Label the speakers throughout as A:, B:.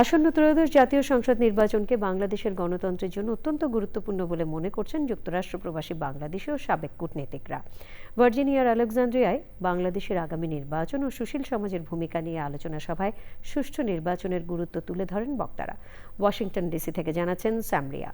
A: আসন্ন ত্রয়োদশ জাতীয় সংসদ নির্বাচনকে বাংলাদেশের গণতন্ত্রের জন্য অত্যন্ত গুরুত্বপূর্ণ বলে মনে করছেন যুক্তরাষ্ট্র প্রবাসী বাংলাদেশি ও সাবেক কূটনীতিকরা। ভার্জিনিয়ার আলেকজান্দ্রিয়ায় বাংলাদেশের আগামী নির্বাচন ও সুশীল সমাজের ভূমিকা নিয়ে আলোচনা সভায় সুষ্ঠু নির্বাচনের গুরুত্ব তুলে ধরেন বক্তারা। ওয়াশিংটন ডিসি থেকে জানাচ্ছেন স্যামরিয়া।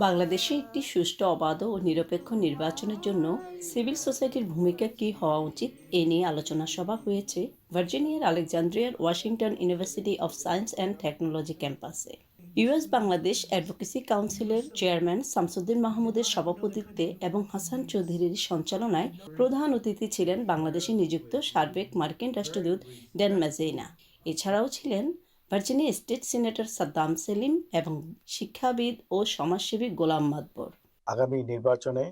B: বাংলাদেশে একটি সুষ্ঠু, অবাধ ও নিরপেক্ষ নির্বাচনের জন্য সিভিল সোসাইটির ভূমিকা কী হওয়া উচিত এ নিয়ে আলোচনা সভা হয়েছে ভার্জিনিয়ার আলেকজান্দ্রিয়ার Washington University of Science and Technology ক্যাম্পাসে। ইউএস বাংলাদেশ অ্যাডভোকেসি কাউন্সিলের চেয়ারম্যান শামসুদ্দিন মাহমুদের সভাপতিত্বে এবং হাসান চৌধুরীর সঞ্চালনায় প্রধান অতিথি ছিলেন বাংলাদেশে নিযুক্ত সাবেক মার্কিন রাষ্ট্রদূত ড্যান মাজেইনা। এছাড়াও ছিলেন Virginia state senator Saddam Salim এবং শিক্ষাবিদ ও সমাজসেবী গোলাম মাদবর।
C: আগামী নির্বাচনে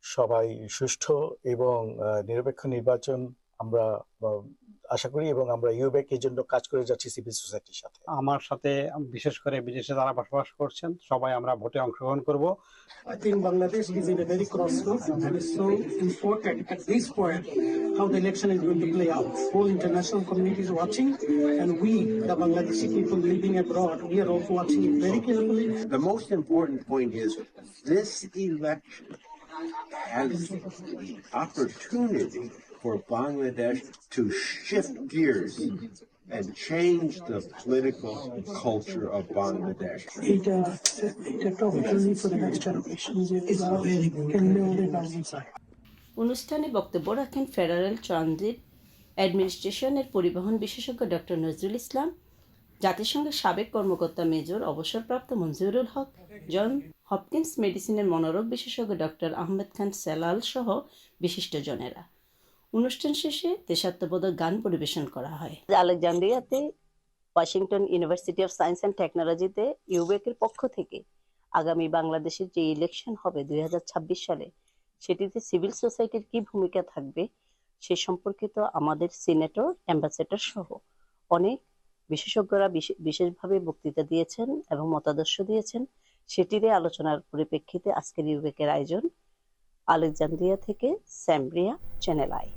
C: সবাই সুষ্ঠু এবং নিরপেক্ষ নির্বাচন আমরা আশা করি এবং আমরা ইউবেক এর জন্য কাজ করে যাচ্ছি সিভিল সোসাইটির সাথে।
D: আমার সাথে বিশেষ করে বিদেশে যারা বসবাস করছেন সবাই আমরা ভোটে অংশগ্রহণ করব।
E: I think Bangladesh is in a very crossroads and it's so important at this point how the election is going to play out. Whole international community is watching and we, the Bangladeshi people living abroad, we are also watching it very carefully.
F: The most important point is this election has the opportunity for Bangladesh to shift gears and change the political culture of Bangladesh.
E: It's opportunity for the next generation. It's very can build it on inside.
B: অনুষ্ঠানে বক্তব্য রাখেন federal transit অ্যাডমিনিস্ট্রেশনের পরিবহন বিশেষজ্ঞ doctor Nazrul Islam, জাতিসংঘের সাবেক কর্মকর্তা major অবসরপ্রাপ্ত মঞ্জুরুল হক, John Hopkins মেডিসিনের মনোরোগ বিশেষজ্ঞ ডক্টর আহমেদ খান সেলাল সহ বিশিষ্টজনেরা। অনুষ্ঠান শেষে দেশাত্মবোধক গান পরিবেশন করা হয়। আলেকজান্দ্রিয়াতে Washington University of Science and টেকনোলজিতে ইউবেকের পক্ষ থেকে আগামী বাংলাদেশের যে ইলেকশন হবে 2026 সালে, সেটিতে সিভিল সোসাইটির কি ভূমিকা থাকবে সে সম্পর্কিত আমাদের সিনেটর, অ্যাম্বাসেডর সহ অনেক বিশেষজ্ঞরা বিশেষভাবে বক্তৃতা দিয়েছেন এবং মতাদর্শ দিয়েছেন। সেটিরই আলোচনার পরিপ্রেক্ষিতে আজকের ইউবেকের আয়োজন। আলেকজান্দ্রিয়া থেকে স্যামরিয়া, চ্যানেল আই।